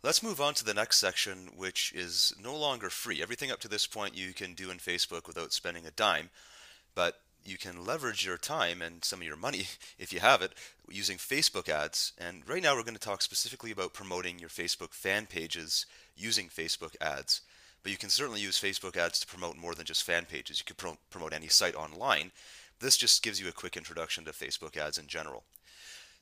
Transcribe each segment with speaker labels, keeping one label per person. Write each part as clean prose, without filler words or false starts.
Speaker 1: Let's move on to the next section, which is no longer free. Everything up to this point you can do in Facebook without spending a dime, but you can leverage your time and some of your money, if you have it, using Facebook ads. And right now we're going to talk specifically about promoting your Facebook fan pages using Facebook ads. But you can certainly use Facebook ads to promote more than just fan pages. You could promote any site online. This just gives you a quick introduction to Facebook ads in general.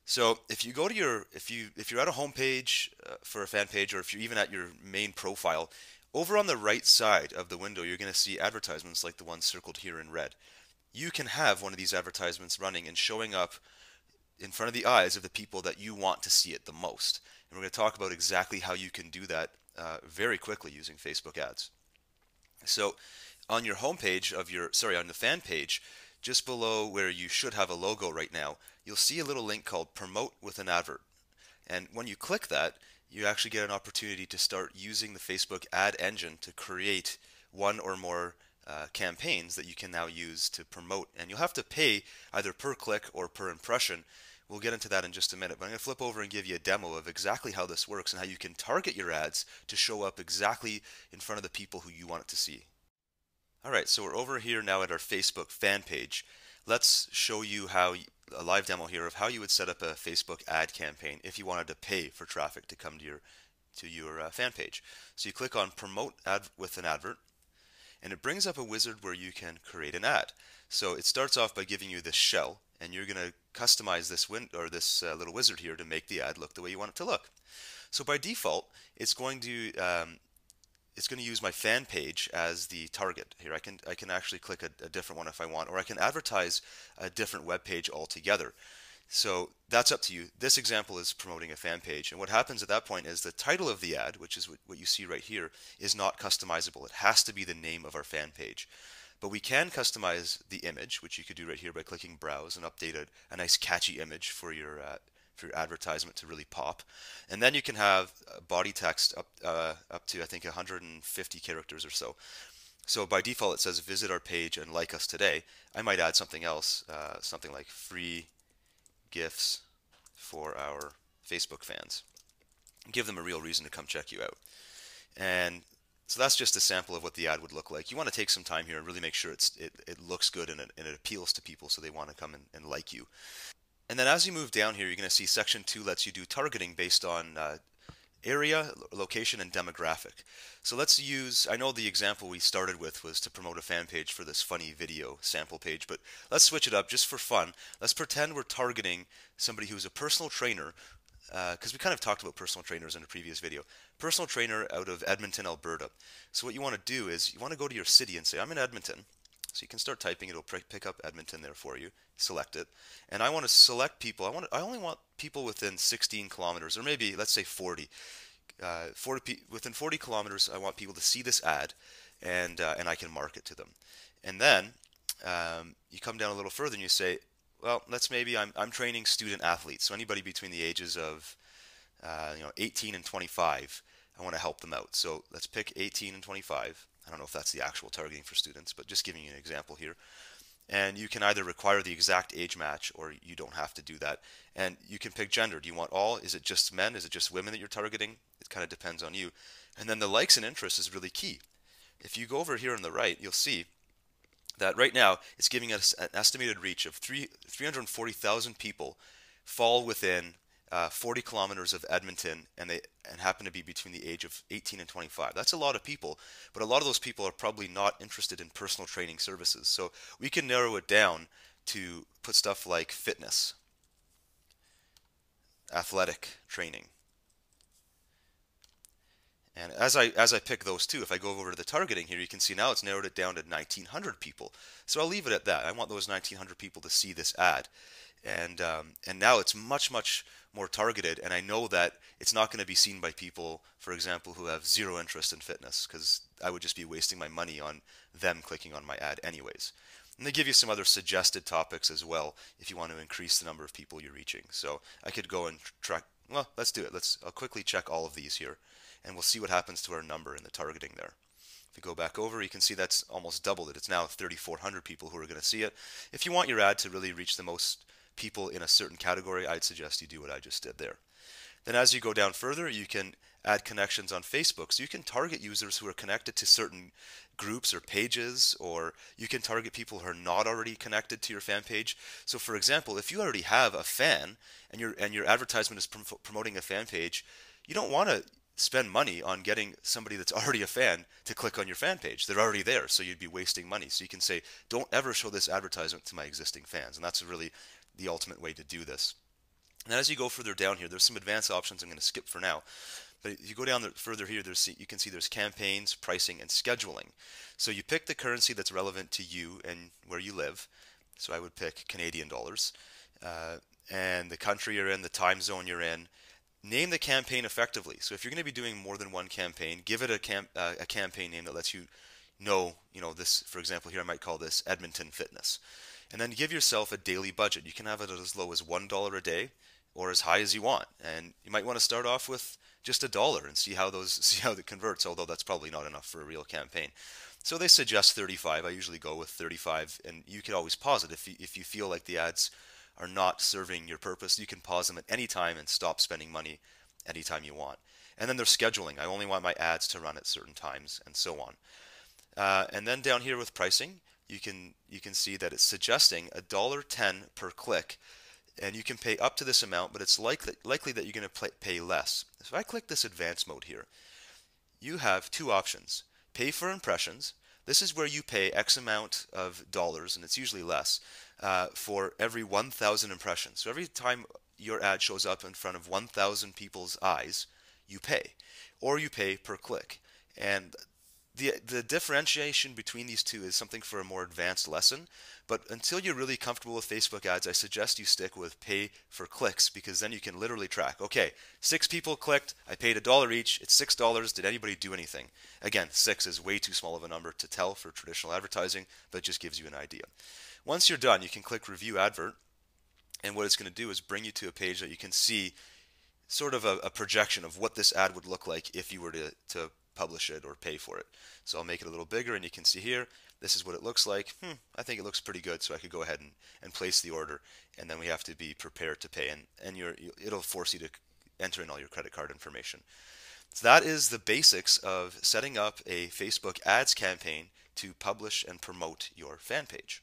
Speaker 1: So if you go to your if you're at a home page for a fan page, or if you're even at your main profile, over on the right side of the window, you're going to see advertisements like the one circled here in red. You can have one of these advertisements running and showing up in front of the eyes of the people that you want to see it the most. And we're going to talk about exactly how you can do that very quickly using Facebook ads. So on your homepage of on the fan page, just below where you should have a logo right now, you'll see a little link called Promote with an Advert. And when you click that, you actually get an opportunity to start using the Facebook ad engine to create one or more campaigns that you can now use to promote. And you'll have to pay either per click or per impression. We'll get into that in just a minute, but I'm going to flip over and give you a demo of exactly how this works and how you can target your ads to show up exactly in front of the people who you want it to see. Alright, so we're over here now at our Facebook fan page. Let's show you a live demo here of how you would set up a Facebook ad campaign if you wanted to pay for traffic to come to your fan page. So you click on Promote Ad with an Advert, and it brings up a wizard where you can create an ad. So it starts off by giving you this shell, and you're going to customize this little wizard here to make the ad look the way you want it to look. So by default, it's going to use my fan page as the target. Here I can actually click a different one if I want, or I can advertise a different web page altogether. So that's up to you. This example is promoting a fan page, and what happens at that point is the title of the ad, which is what you see right here, is not customizable. It has to be the name of our fan page. But we can customize the image, which you could do right here by clicking Browse and update a nice catchy image for your advertisement to really pop. And then you can have body text up to I think 150 characters or so. So by default it says visit our page and like us today. I might add something else, something like free gifts for our Facebook fans. Give them a real reason to come check you out. And so that's just a sample of what the ad would look like. You want to take some time here and really make sure it looks good and it appeals to people so they want to come and like you. And then as you move down here, you're going to see section 2 lets you do targeting based on area, location, and demographic. So let's use, I know the example we started with was to promote a fan page for this funny video sample page, but let's switch it up just for fun. Let's pretend we're targeting somebody who's a personal trainer, because we kind of talked about personal trainers in a previous video. Personal trainer out of Edmonton, Alberta. So what you want to do is you want to go to your city and say, I'm in Edmonton. So you can start typing, it'll pick up Edmonton there for you. Select it. And I want to select people. I only want people within 16 kilometers, or maybe let's say 40. Within 40 kilometers, I want people to see this ad, and I can market to them. And then you come down a little further and you say, well, I'm training student athletes, so anybody between the ages of 18 and 25. I want to help them out. So let's pick 18 and 25. I don't know if that's the actual targeting for students, but just giving you an example here. And you can either require the exact age match or you don't have to do that. And you can pick gender. Do you want all? Is it just men? Is it just women that you're targeting? It kind of depends on you. And then the likes and interests is really key. If you go over here on the right, you'll see that right now it's giving us an estimated reach of 340,000 people fall within 40 kilometers of Edmonton, and happen to be between the age of 18 and 25. That's a lot of people, but a lot of those people are probably not interested in personal training services. So we can narrow it down to put stuff like fitness, athletic training. And as I pick those two, if I go over to the targeting here, you can see now it's narrowed it down to 1,900 people. So I'll leave it at that. I want those 1,900 people to see this ad. And now it's much more targeted, and I know that it's not going to be seen by people, for example, who have zero interest in fitness, because I would just be wasting my money on them clicking on my ad anyways. And they give you some other suggested topics as well if you want to increase the number of people you're reaching. So I could go and track. Well, let's do it. I'll quickly check all of these here, and we'll see what happens to our number in the targeting there. If we go back over, you can see that's almost doubled it. It's now 3,400 people who are going to see it. If you want your ad to really reach the most people in a certain category, I'd suggest you do what I just did there. Then as you go down further, you can add connections on Facebook. So you can target users who are connected to certain groups or pages, or you can target people who are not already connected to your fan page. So for example, if you already have a fan and your advertisement is promoting a fan page, you don't want to spend money on getting somebody that's already a fan to click on your fan page. They're already there, so you'd be wasting money. So you can say, don't ever show this advertisement to my existing fans. And that's really the ultimate way to do this. And then as you go further down here, there's some advanced options I'm going to skip for now. But if you go down further here, you can see there's campaigns, pricing, and scheduling. So you pick the currency that's relevant to you and where you live. So I would pick Canadian dollars. And the country you're in, the time zone you're in. Name the campaign effectively. So if you're going to be doing more than one campaign, give it a campaign name that lets you know, this, for example, here I might call this Edmonton Fitness. And then give yourself a daily budget. You can have it as low as $1 a day or as high as you want. And you might want to start off with just $1 and see how it converts, although that's probably not enough for a real campaign. So they suggest 35. I usually go with 35, and you can always pause it if you feel like the ads are not serving your purpose. You can pause them at any time and stop spending money anytime you want. And then there's scheduling. I only want my ads to run at certain times, and so on. And then down here with pricing, you can see that it's suggesting $1.10 per click, and you can pay up to this amount, but it's likely that you're going to pay less. So if I click this advanced mode here, you have two options. Pay for impressions. This is where you pay X amount of dollars, and it's usually less, for every 1,000 impressions. So every time your ad shows up in front of 1,000 people's eyes, you pay. Or you pay per click. And the differentiation between these two is something for a more advanced lesson, but until you're really comfortable with Facebook ads, I suggest you stick with pay for clicks, because then you can literally track, okay, 6 people clicked, I paid $1 each, it's $6, did anybody do anything? Again, 6 is way too small of a number to tell for traditional advertising, but it just gives you an idea. Once you're done, you can click Review Advert, and what it's going to do is bring you to a page that you can see sort of a projection of what this ad would look like if you were to publish it or pay for it. So I'll make it a little bigger, and you can see here, this is what it looks like. I think it looks pretty good, so I could go ahead and place the order, and then we have to be prepared to pay, and it'll force you to enter in all your credit card information. So that is the basics of setting up a Facebook ads campaign to publish and promote your fan page.